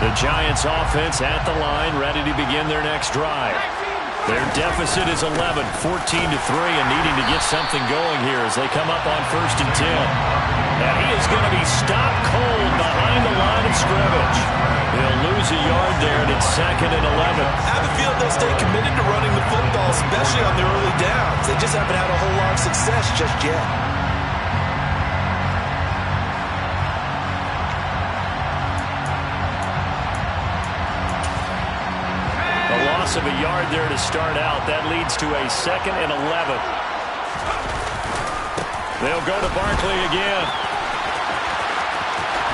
The Giants offense at the line, ready to begin their next drive. Their deficit is 11, 14-3, and needing to get something going here as they come up on 1st and 10. And he is going to be stopped cold behind the line of scrimmage. He'll lose a yard there, and it's 2nd and 11. I have a feeling they'll stay committed to running the football, especially on the early downs. They just haven't had a whole lot of success just yet. Of a yard there to start out. That leads to a 2nd and 11. They'll go to Barkley again.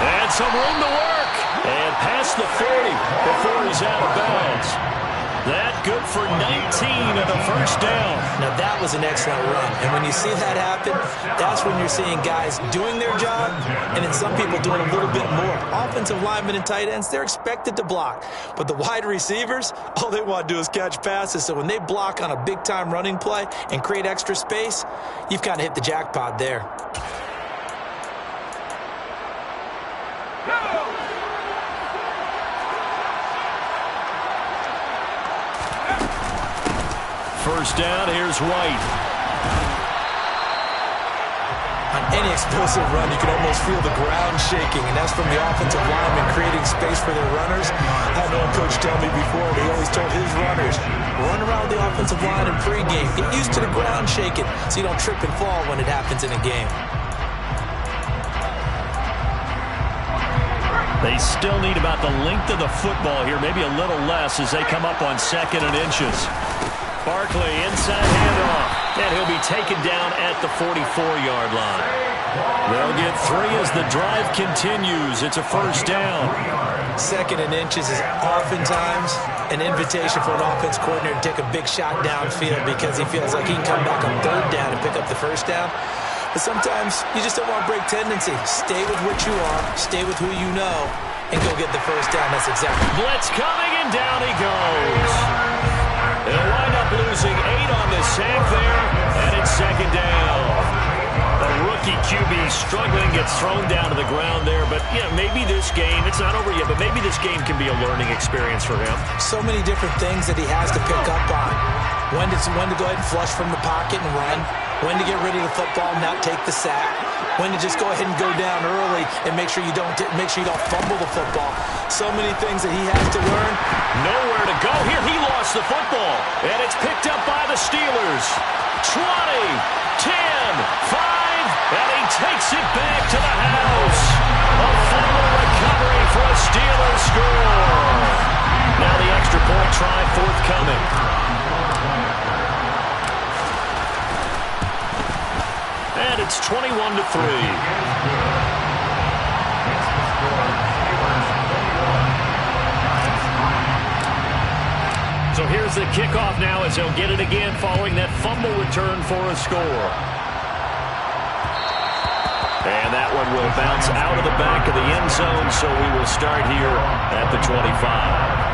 And some room to work. And past the 40 before he's out of bounds. That good for 19 and a first down. Now that was an excellent run. And when you see that happen, that's when you're seeing guys doing their job and then some people doing a little bit more. Offensive linemen and tight ends, they're expected to block. But the wide receivers, all they want to do is catch passes. So when they block on a big-time running play and create extra space, you've kind of hit the jackpot there. First down, here's White. On any explosive run, you can almost feel the ground shaking, and that's from the offensive linemen creating space for their runners. I had one coach tell me before, he always told his runners, run around the offensive line in pregame. Get used to the ground shaking so you don't trip and fall when it happens in a game. They still need about the length of the football here, maybe a little less as they come up on 2nd and inches. Barkley inside handoff, and he'll be taken down at the 44-yard line. They'll get 3 as the drive continues. It's a first down. 2nd and inches is oftentimes an invitation for an offense coordinator to take a big shot downfield because he feels like he can come back on 3rd down and pick up the first down. But sometimes you just don't want to break tendency. Stay with what you are, stay with who you know, and go get the first down. That's exactly. Blitz coming, and down he goes. They'll wind up losing 8 on the sack there, and it's 2nd down. A rookie QB struggling, gets thrown down to the ground there, but yeah, maybe this game, it's not over yet, but maybe this game can be a learning experience for him. So many different things that he has to pick up on. When to go ahead and flush from the pocket and run, when to get rid of the football and not take the sack, when to just go ahead and go down early and make sure you don't fumble the football. So many things that he has to learn. Nowhere to go here. He lost the football, and it's picked up by the Steelers. 20, 10, 5, and he takes it back to the house. A fumble recovery for a Steelers score. Now the extra point try forthcoming. And it's 21-3. So here's the kickoff now as they'll get it again following that fumble return for a score. And that one will bounce out of the back of the end zone, so we will start here at the 25.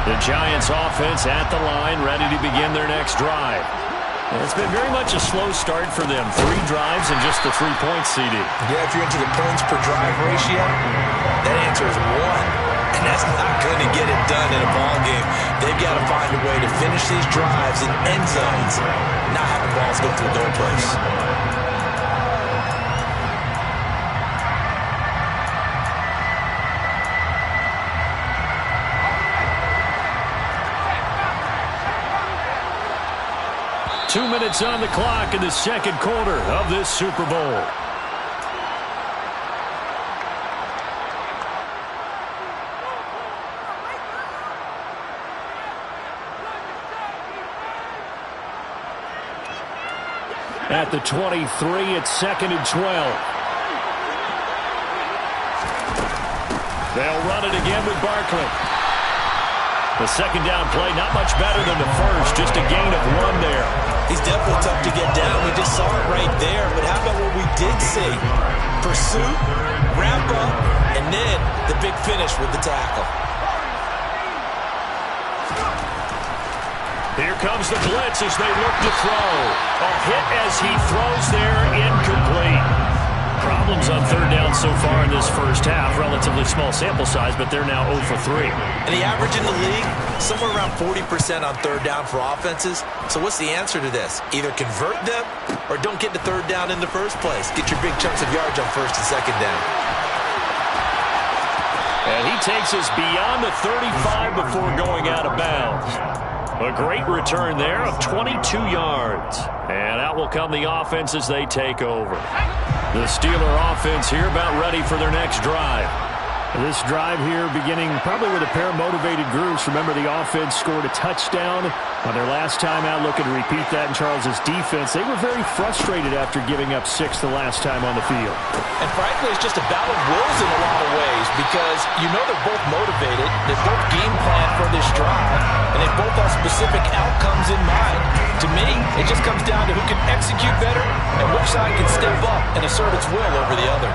The Giants offense at the line, ready to begin their next drive. It's been very much a slow start for them. 3 drives and just the 3 points, CD. Yeah, if you're into the points per drive ratio, that answer is 1. And that's not going to get it done in a ball game. They've got to find a way to finish these drives in end zones, not having balls go through goalposts. 2 minutes on the clock in the second quarter of this Super Bowl. At the 23, it's 2nd and 12. They'll run it again with Barkley. The second down play, not much better than the first, just a gain of 1 there. He's definitely tough to get down. We just saw it right there. But how about what we did see? Pursuit, wrap up, and then the big finish with the tackle. Here comes the blitz as they look to throw. A hit as he throws there, incomplete. Problems on third down so far in this first half. Relatively small sample size, but they're now 0 for 3. And the average in the league, somewhere around 40% on third down for offenses. So what's the answer to this? Either convert them or don't get to third down in the first place. Get your big chunks of yards on first and second down. And he takes us beyond the 35 before going out of bounds. A great return there of 22 yards. And out will come the offense as they take over. The Steeler offense here about ready for their next drive. This drive here beginning probably with a pair of motivated groups. Remember, the offense scored a touchdown on their last time out. Looking to repeat that in Charles' defense. They were very frustrated after giving up 6 the last time on the field. And frankly, it's just a battle of wills in a lot of ways because you know they're both motivated. They both game plan for this drive, and they both have specific outcomes in mind. To me, it just comes down to who can execute better and which side can step up and assert its will over the other.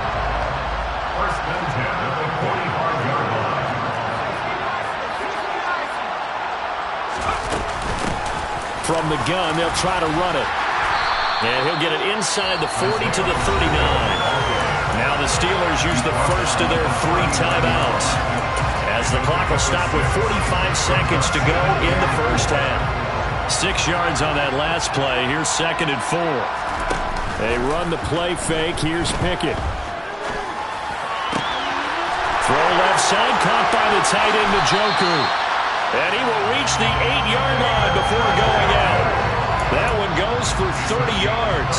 From the gun, they'll try to run it. And he'll get it inside the 40 to the 39. Now the Steelers use the first of their 3 timeouts, as the clock will stop with 45 seconds to go in the first half. 6 yards on that last play. Here's 2nd and 4. They run the play fake. Here's Pickett. Throw left side, caught by the tight end, Njoku. And he will reach the 8-yard line before going out. That one goes for 30 yards.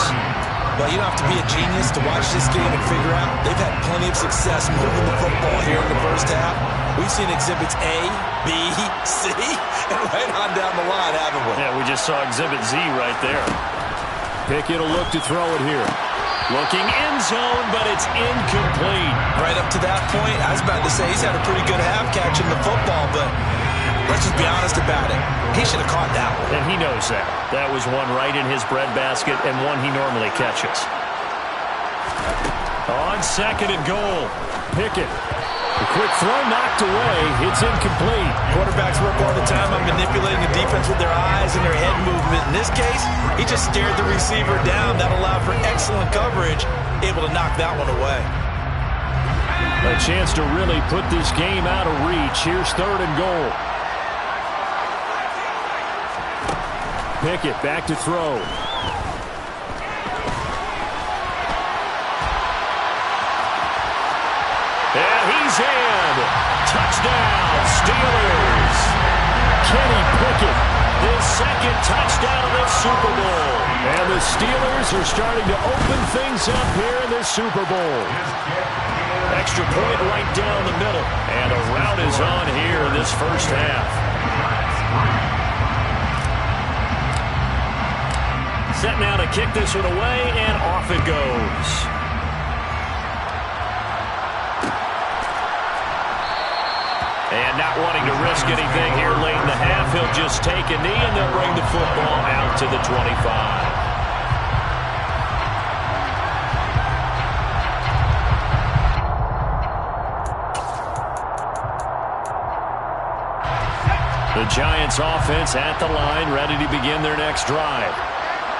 Well, you don't have to be a genius to watch this game and figure out they've had plenty of success moving the football here in the first half. We've seen exhibits A, B, C, and right on down the line, haven't we? Yeah, we just saw exhibit Z right there. Pickett will look to throw it here. Looking end zone, but it's incomplete. Right up to that point, I was about to say he's had a pretty good half catching the football, but let's just be honest about it. He should have caught that one. And he knows that. That was one right in his breadbasket and one he normally catches. On 2nd and goal, Pickett. The quick throw knocked away. It's incomplete. Quarterbacks work all the time on manipulating the defense with their eyes and their head movement. In this case, he just stared the receiver down. That allowed for excellent coverage, able to knock that one away. A chance to really put this game out of reach. Here's 3rd and goal. Pickett back to throw. And he's in. Touchdown, Steelers. Kenny Pickett. His 2nd touchdown of the Super Bowl. And the Steelers are starting to open things up here in this Super Bowl. Extra point right down the middle. And a rout is on here in this first half. Set now to kick this one away, and off it goes. And not wanting to risk anything here late in the half, he'll just take a knee, and they'll bring the football out to the 25. The Giants offense at the line, ready to begin their next drive.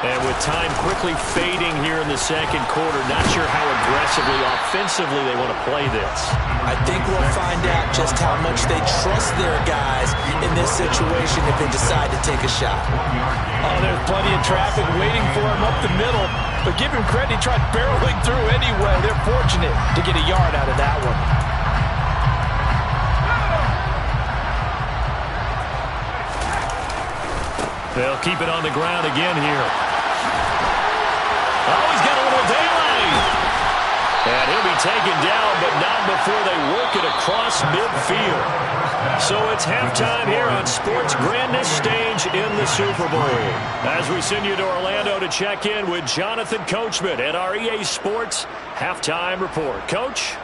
And with time quickly fading here in the second quarter, not sure how aggressively, offensively they want to play this. I think we'll find out just how much they trust their guys in this situation if they decide to take a shot. Oh, there's plenty of traffic waiting for him up the middle. But give him credit, he tried barreling through anyway. They're fortunate to get a yard out of that one. They'll keep it on the ground again here. Oh, he's got a little daylight. And he'll be taken down, but not before they work it across midfield. So it's halftime here on Sports' grandest stage in the Super Bowl. As we send you to Orlando to check in with Jonathan Coachman at our EA Sports Halftime Report. Coach?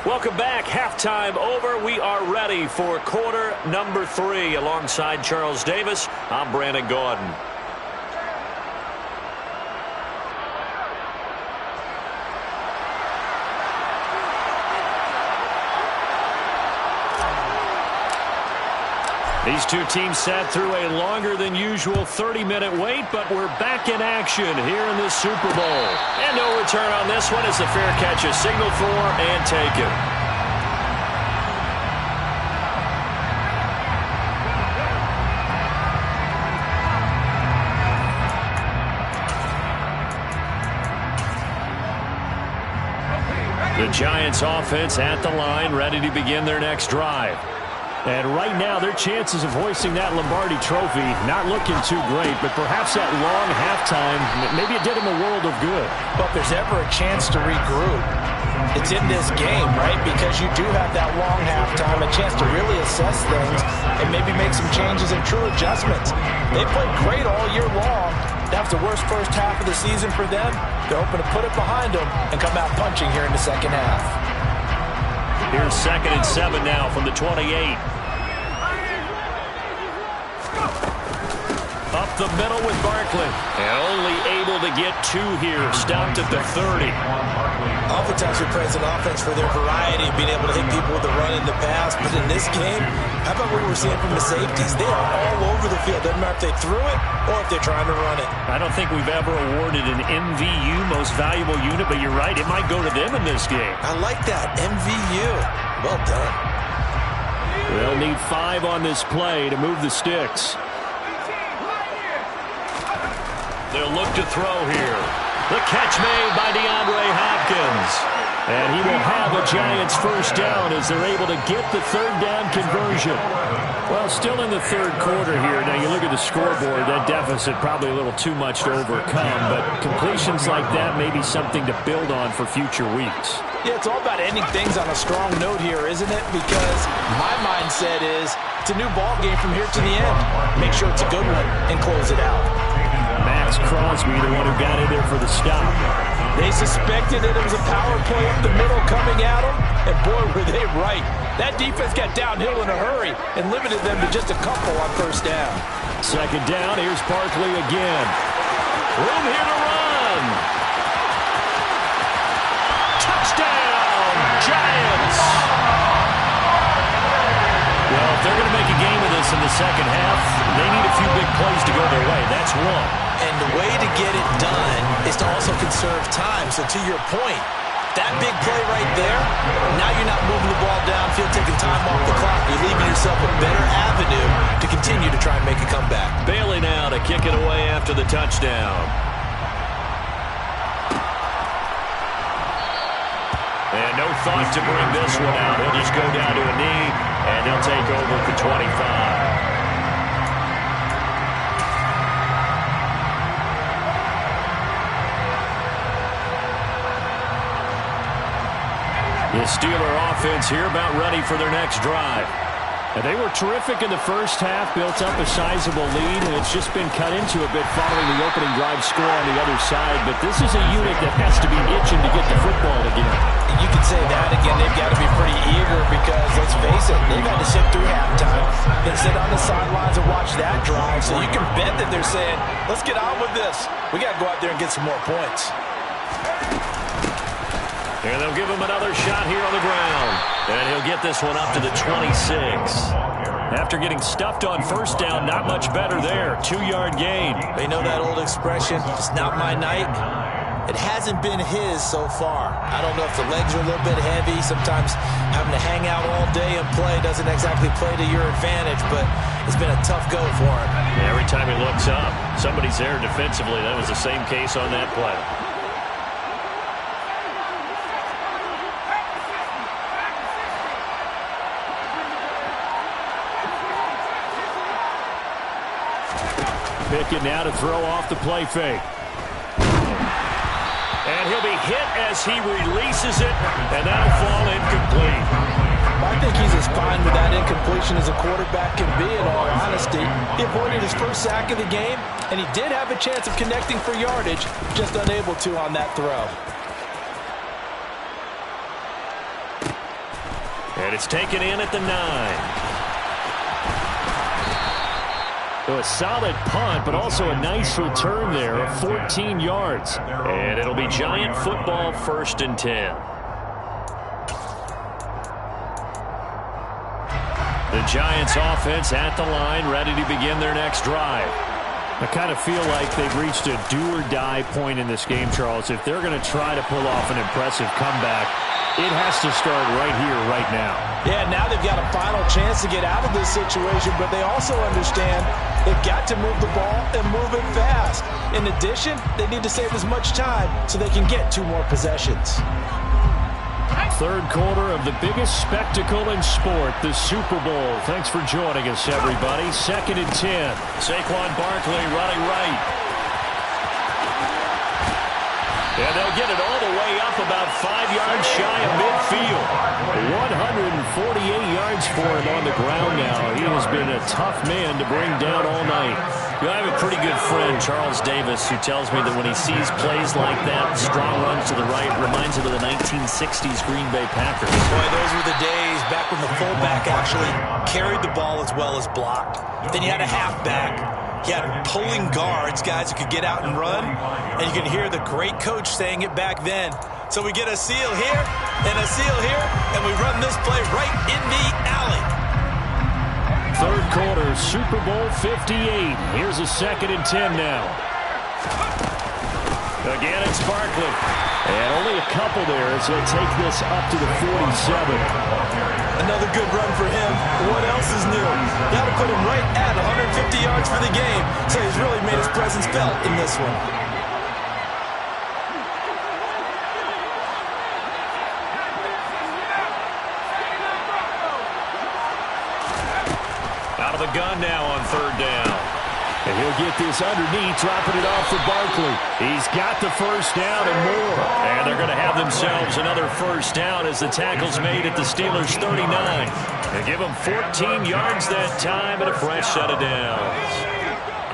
Welcome back. Halftime over. We are ready for quarter number 3. Alongside Charles Davis, I'm Brandon Gaudin. These two teams sat through a longer than usual 30-minute wait, but we're back in action here in this Super Bowl. And no return on this one as the fair catch is signaled for and taken. The Giants offense at the line, ready to begin their next drive. And right now, their chances of hoisting that Lombardi trophy not looking too great, but perhaps that long halftime, maybe it did them a world of good. But if there's ever a chance to regroup, it's in this game, right? Because you do have that long halftime, a chance to really assess things and maybe make some changes and true adjustments. They played great all year long. That was the worst first half of the season for them. They're hoping to put it behind them and come out punching here in the second half. Here's 2nd and 7 now from the 28. Up the middle with Barkley. And only able to get 2 here. Stopped at the 30. Oftentimes we praise an offense for their variety, being able to hit people with the run and the pass. But in this game, how about what we're seeing from the safeties? They are all over the field. Doesn't matter if they threw it or if they're trying to run it. I don't think we've ever awarded an MVU, most valuable unit, but you're right. It might go to them in this game. I like that. MVU. Well done. They'll need 5 on this play to move the sticks. They'll look to throw here. The catch made by DeAndre Hopkins. And he will have a Giants first down as they're able to get the 3rd down conversion. Well, still in the 3rd quarter here. Now, you look at the scoreboard, that deficit probably a little too much to overcome, but completions like that may be something to build on for future weeks. Yeah, it's all about ending things on a strong note here, isn't it? Because my mindset is it's a new ball game from here to the end. Make sure it's a good one and close it out. Max Crosby, the one who got in there for the stop. They suspected that it was a power play up the middle coming at them, and boy, were they right. That defense got downhill in a hurry and limited them to just a couple on first down. 2nd down, here's Barkley again. Room here to run. Touchdown, Giants. Well, if they're going to make a game of this in the second half, they need a few big plays to go their way. That's one. And the way to get it done is to also conserve time. So to your point, that big play right there, now you're not moving the ball downfield, taking time off the clock. You're leaving yourself a better avenue to continue to try and make a comeback. Bailey now to kick it away after the touchdown. And no thought to bring this one out. He'll just go down to a knee, and they'll take over at the 25. The Steeler offense here about ready for their next drive. And they were terrific in the first half, built up a sizable lead, and it's just been cut into a bit following the opening drive score on the other side. But this is a unit that has to be itching to get the football again. And you can say that again. They've got to be pretty eager because, let's face it, they've had to sit through halftime, then sit on the sidelines and watch that drive. So you can bet that they're saying, let's get on with this. We got to go out there and get some more points. And they'll give him another shot here on the ground. And he'll get this one up to the 26. After getting stuffed on first down, not much better there. 2-yard gain. They know that old expression, it's not my night. It hasn't been his so far. I don't know if the legs are a little bit heavy. Sometimes having to hang out all day and play doesn't exactly play to your advantage, but it's been a tough go for him. Every time he looks up, somebody's there defensively. That was the same case on that play. Pickett now to throw off the play fake. And he'll be hit as he releases it, and that'll fall incomplete. I think he's as fine with that incompletion as a quarterback can be, in all honesty. He avoided his first sack of the game, and he did have a chance of connecting for yardage, just unable to on that throw. And it's taken in at the 9. So a solid punt, but also a nice return there of 14 yards. And it'll be Giant football, 1st and 10. The Giants offense at the line, ready to begin their next drive. I kind of feel like they've reached a do-or-die point in this game, Charles. If they're going to try to pull off an impressive comeback, it has to start right here, right now. Yeah, now they've got a final chance to get out of this situation, but they also understand they've got to move the ball and move it fast. In addition, they need to save as much time so they can get 2 more possessions. Third quarter of the biggest spectacle in sport, the Super Bowl. Thanks for joining us, everybody. 2nd and 10. Saquon Barkley running right. And they'll get it all the way up about 5 yards shy of midfield. 148 yards for him on the ground now. He has been a tough man to bring down all night. I have a pretty good friend, Charles Davis, who tells me that when he sees plays like that, strong runs to the right, reminds him of the 1960s Green Bay Packers. Boy, those were the days back when the fullback actually carried the ball as well as blocked. Then you had a halfback. You had pulling guards, guys who could get out and run. And you can hear the great coach saying it back then. So we get a seal here and a seal here, and we run this play right in the alley. Third quarter, Super Bowl 58. Here's a 2nd and 10 now. Again, it's Barkley. And only a couple there as they take this up to the 47. Another good run for him. What else is new? Got to put him right at 150 yards for the game. So he's really made his presence felt in this one. Out of the gun now on 3rd down. And he'll get this underneath, dropping it off for Barkley. He's got the first down and more. And they're going to have themselves another first down as the tackle's made at the Steelers' 39. They give them 14 yards that time and a fresh set of downs.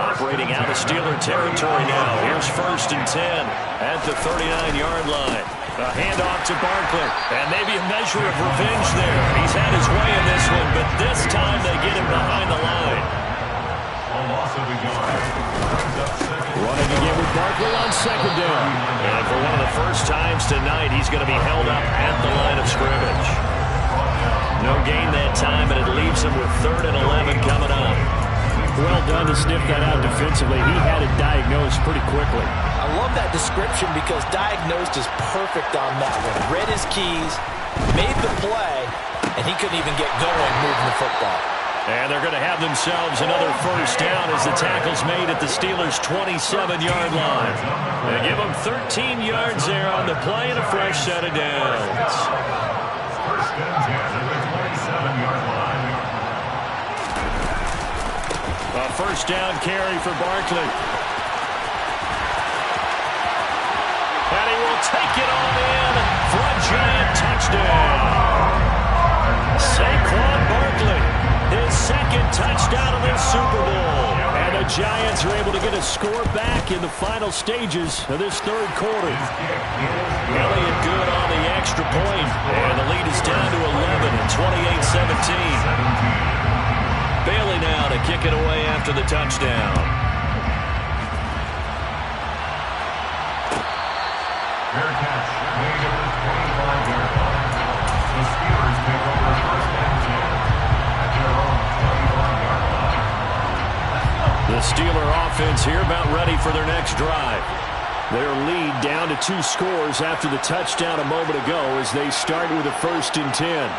Operating out of Steeler territory now. Here's 1st and 10 at the 39-yard line. A handoff to Barkley. And maybe a measure of revenge there. He's had his way in this one, but this time they get him behind the line. Running again with Barkley on 2nd down. And for one of the first times tonight, he's going to be held up at the line of scrimmage. No gain that time, and it leaves him with 3rd and 11 coming up. Well done to sniff that out defensively. He had it diagnosed pretty quickly. I love that description because diagnosed is perfect on that one. Read his keys, made the play, and he couldn't even get going moving the football. And they're going to have themselves another first down as the tackle's made at the Steelers' 27-yard line. They give them 13 yards there on the play and a fresh set of downs. A first down carry for Barkley. And he will take it on in for a Giant touchdown. Saquon Barkley, his 2nd touchdown of this Super Bowl. And the Giants are able to get a score back in the final stages of this 3rd quarter. Elliott good on the extra point, and the lead is down to 11 at 28-17. Bailey now to kick it away after the touchdown. Fair catch, made at the 25-yard line. The Steelers take over 1st and 10 at their own 25-yard line. The Steeler offense here about ready for their next drive. Their lead down to 2 scores after the touchdown a moment ago as they start with a 1st and 10.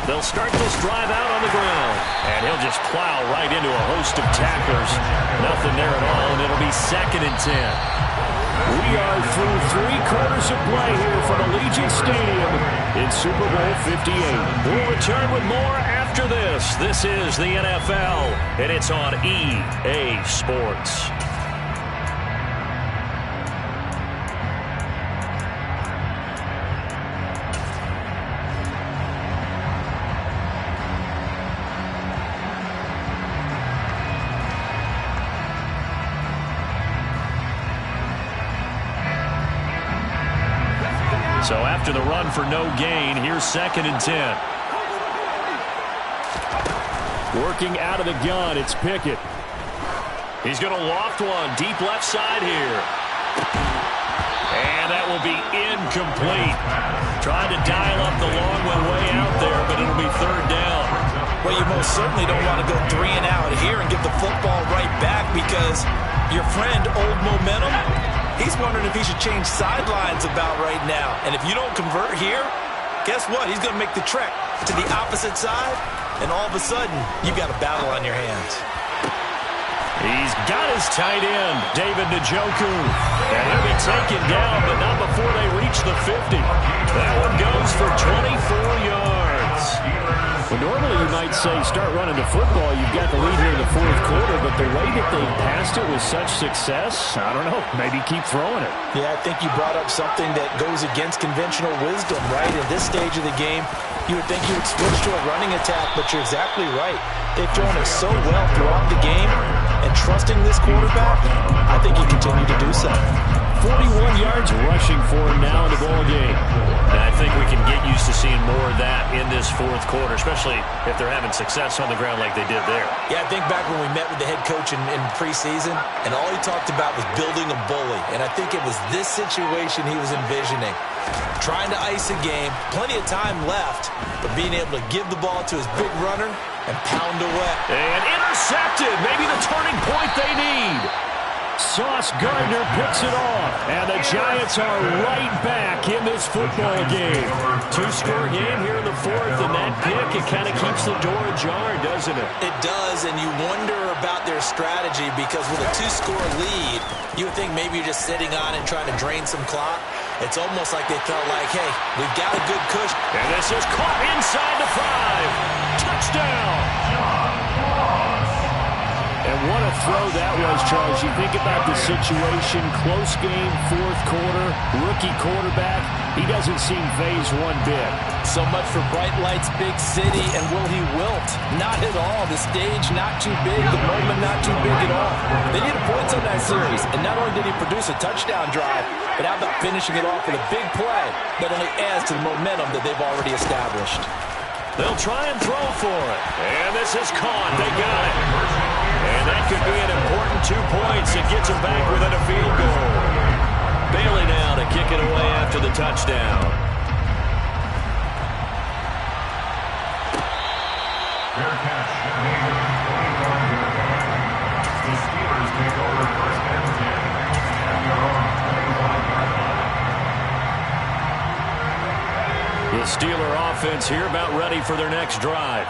They'll start this drive out on the ground. And he'll just plow right into a host of tacklers. Nothing there at all, and it'll be 2nd and 10. We are through 3 quarters of play here from Allegiant Stadium in Super Bowl 58. We'll return with more after this. This is the NFL, and it's on EA Sports. So after the run for no gain, here's 2nd and 10. Working out of the gun, it's Pickett. He's going to loft one deep left side here. And that will be incomplete. Trying to dial up the long one way out there, but it'll be 3rd down. Well, you most certainly don't want to go 3 and out here and give the football right back, because your friend, Old Momentum, he's wondering if he should change sidelines about right now. And if you don't convert here, guess what? He's going to make the trek to the opposite side, and all of a sudden, you've got a battle on your hands. He's got his tight end, David Njoku. And he'll be taken down, but not before they reach the 50. That one goes for 24 yards. Well, normally you might say start running the football. You've got the lead here in the 4th quarter, but the way that they passed it with such success, I don't know, maybe keep throwing it. Yeah, I think you brought up something that goes against conventional wisdom, right? In this stage of the game, you would think you would switch to a running attack, but you're exactly right. They've thrown it so well throughout the game, and trusting this quarterback, I think you continue to do so. 41 yards rushing for him now in the ball game. And I think we can get used to seeing more of that in this 4th quarter, especially if they're having success on the ground like they did there. Yeah, I think back when we met with the head coach in preseason, and all he talked about was building a bully. And I think it was this situation he was envisioning. Trying to ice a game, plenty of time left, but being able to give the ball to his big runner and pound away. And intercepted, maybe the turning point they need. Sauce Gardner picks it off, and the Giants are right back in this football game. 2-score game here in the 4th, and that pick, it kind of keeps the door ajar, doesn't it? It does, and you wonder about their strategy, because with a 2-score lead, you would think maybe you're just sitting on and trying to drain some clock. It's almost like they felt like, hey, we've got a good cushion. And this is caught inside the 5. Touchdown! And what a throw that was, Charles. You think about the situation, close game, 4th quarter, rookie quarterback. He doesn't seem phased one bit. So much for bright lights, big city, and will he wilt? Not at all. The stage not too big, the moment not too big at all. They needed points on that series, and not only did he produce a touchdown drive, but how about finishing it off with a big play that only adds to the momentum that they've already established. They'll try and throw for it. And this is caught. They got it. And that could be an important 2 points. It gets them back within a field goal. Bailey now to kick it away after the touchdown. Fair catch. The Steelers take over 1st and 10 at their own 25-yard line. The Steeler offense here about ready for their next drive.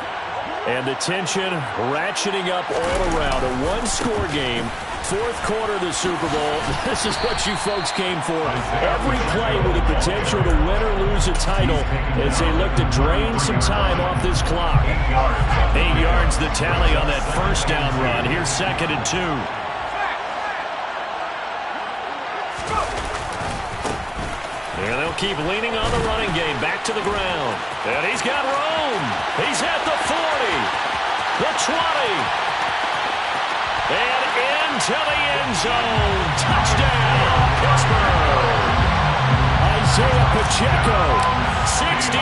And the tension ratcheting up all around. A 1-score game, 4th quarter of the Super Bowl. This is what you folks came for. Every play with the potential to win or lose a title as they look to drain some time off this clock. 8 yards the tally on that 1st down run. Here's 2nd and 2. And they'll keep leaning on the running game. Back to the ground. And he's got room. He's at the 40. The 20. And into the end zone. Touchdown, Pittsburgh. Isaiah Pacheco. 67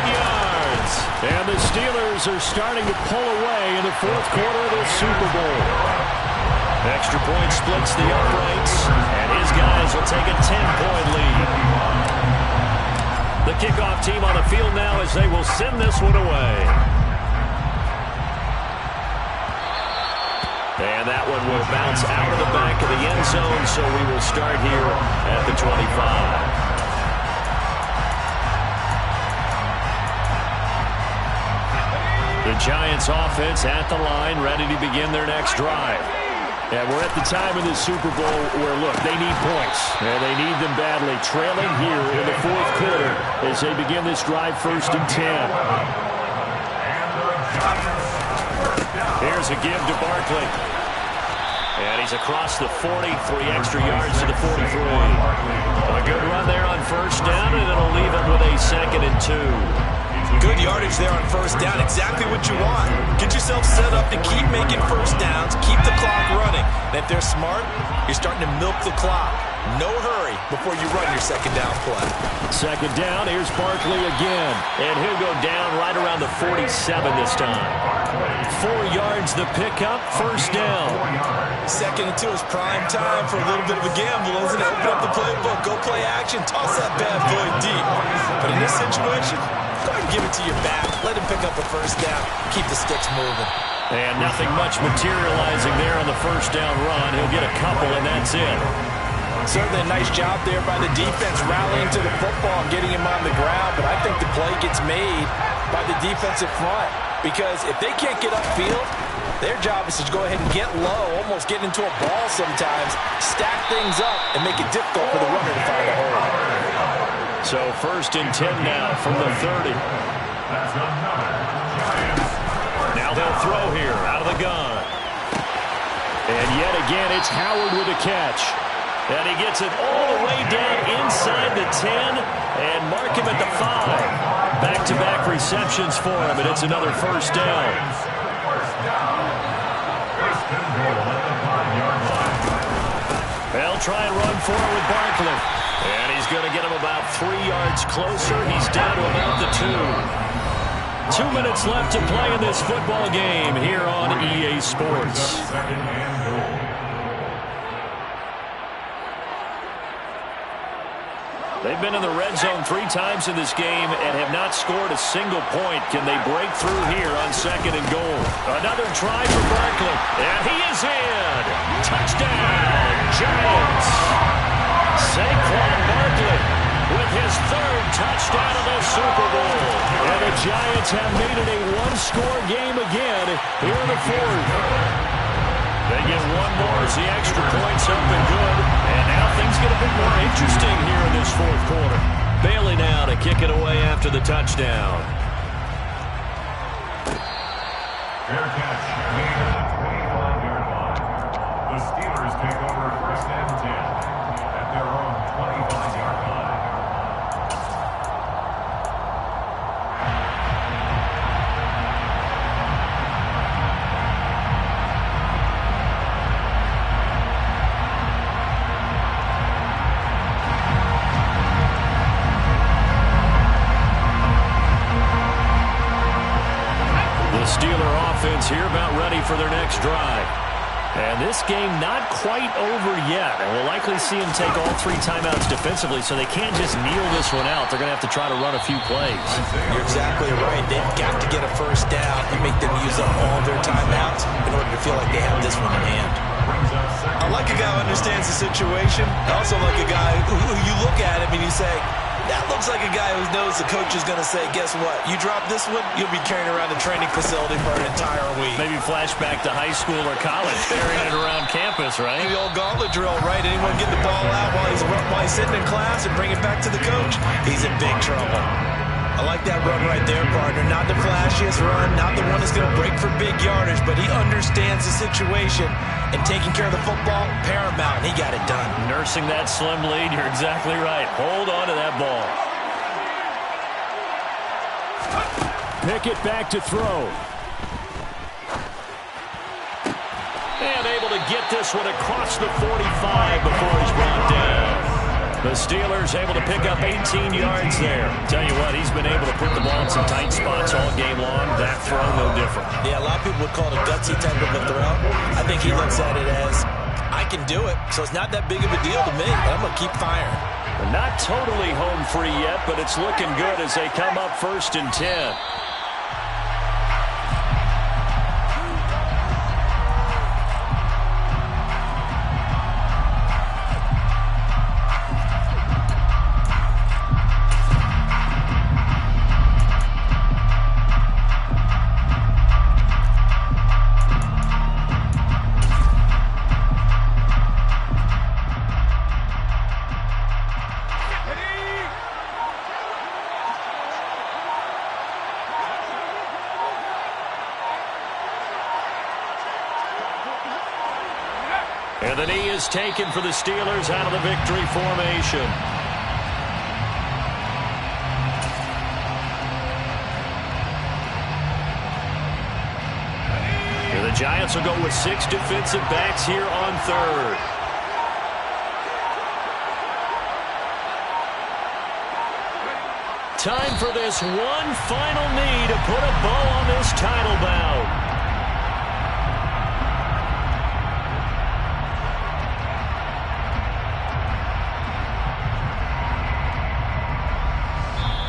yards. And the Steelers are starting to pull away in the 4th quarter of the Super Bowl. Extra point splits the uprights, and his guys will take a 10-point lead. The kickoff team on the field now as they will send this one away. And that one will bounce out of the back of the end zone, so we will start here at the 25. The Giants offense at the line, ready to begin their next drive. And we're at the time in the Super Bowl where, look, they need points. And they need them badly. Trailing here in the 4th quarter as they begin this drive 1st and 10. Here's a give to Barkley. And he's across the 40, 3 extra yards to the 43. A good run there on 1st down, and it'll leave him with a 2nd and 2. Good yardage there on 1st down. Exactly what you want. Get yourself set up to keep making 1st downs, keep the clock running. And if they're smart, you're starting to milk the clock. No hurry before you run your second down play. Second down, here's Barkley again. And he'll go down right around the 47 this time. 4 yards the pickup, first down. Second and 2 is prime time for a little bit of a gamble, isn't it? Open up the playbook, go play action, toss that bad boy deep. But in this situation, go ahead and give it to your back. Let him pick up a first down. Keep the sticks moving. And nothing much materializing there on the first down run. He'll get a couple, and that's it. Certainly a nice job there by the defense rallying to the football and getting him on the ground, but I think the play gets made by the defensive front because if they can't get upfield, their job is to go ahead and get low, almost get into a ball sometimes, stack things up, and make it difficult for the runner to find a hole. So first and 10 now from the 30. Now they'll throw here out of the gun. And yet again, it's Howard with a catch. And he gets it all the way down inside the 10 and mark him at the 5. Back-to-back receptions for him, and it's another first down. They'll try and run forward with Barkley. And he's going to get him about 3 yards closer. He's down to about the 2. 2 minutes left to play in this football game here on EA Sports. They've been in the red zone 3 times in this game and have not scored a single point. Can they break through here on second and goal? Another try for Barkley. And he is in. Touchdown, Giants. Saquon Barkley with his 3rd touchdown of the Super Bowl. And the Giants have made it a 1-score game again here in the 4th. They get one more as the extra point's up and good. And now things get a bit more interesting here in this 4th quarter. Bailey now to kick it away after the touchdown. Fair catch made at the 25-yard line. The Steelers take over first and 10 at their own 25-yard line. Here about ready for their next drive. And this game not quite over yet. And we'll likely see them take all 3 timeouts defensively, so they can't just kneel this one out. They're going to have to try to run a few plays. You're exactly right. They've got to get a first down and make them use up all their timeouts in order to feel like they have this one in hand. I like a guy who understands the situation. I also like a guy who you look at him and you say, that looks like a guy who knows the coach is going to say, guess what? You drop this one, you'll be carrying around the training facility for an entire week. Maybe flashback to high school or college, carrying it around campus, right? The old gauntlet drill, right? Anyone get the ball out while he's sitting in class and bring it back to the coach? He's in big trouble. I like that run right there, partner. Not the flashiest run, not the one that's going to break for big yardage, but he understands the situation, and taking care of the football, paramount, and he got it done. Nursing that slim lead, you're exactly right. Hold on to that ball. Pickett back to throw. And able to get this one across the 45 before he's brought down. The Steelers able to pick up 18 yards there. Tell you what, he's been able to put the ball in some tight spots all game long. That throw, no different. Yeah, a lot of people would call it a gutsy type of a throw. I think he looks at it as, I can do it, so it's not that big of a deal to me. I'm going to keep firing. They're not totally home free yet, but it's looking good as they come up first and 10. And the knee is taken for the Steelers out of the victory formation. And the Giants will go with 6 defensive backs here on 3rd. Time for this one final knee to put a bow on this title bout.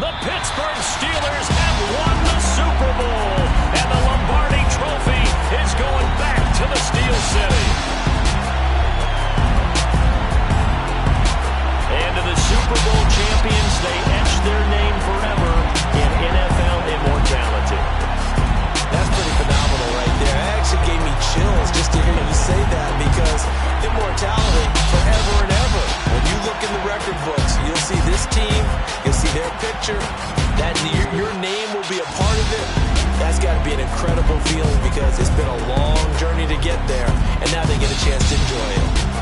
The Pittsburgh Steelers have won the Super Bowl, and the Lombardi Trophy is going back to the Steel City. And to the Super Bowl champions, they etch their name forever in NFL immortality. That's pretty phenomenal right there. It actually gave me chills just to hear you say that, because immortality forever and ever. When you look in the record books, you'll see this team, you'll see their picture, that your name will be a part of it. That's got to be an incredible feeling, because it's been a long journey to get there, and now they get a chance to enjoy it.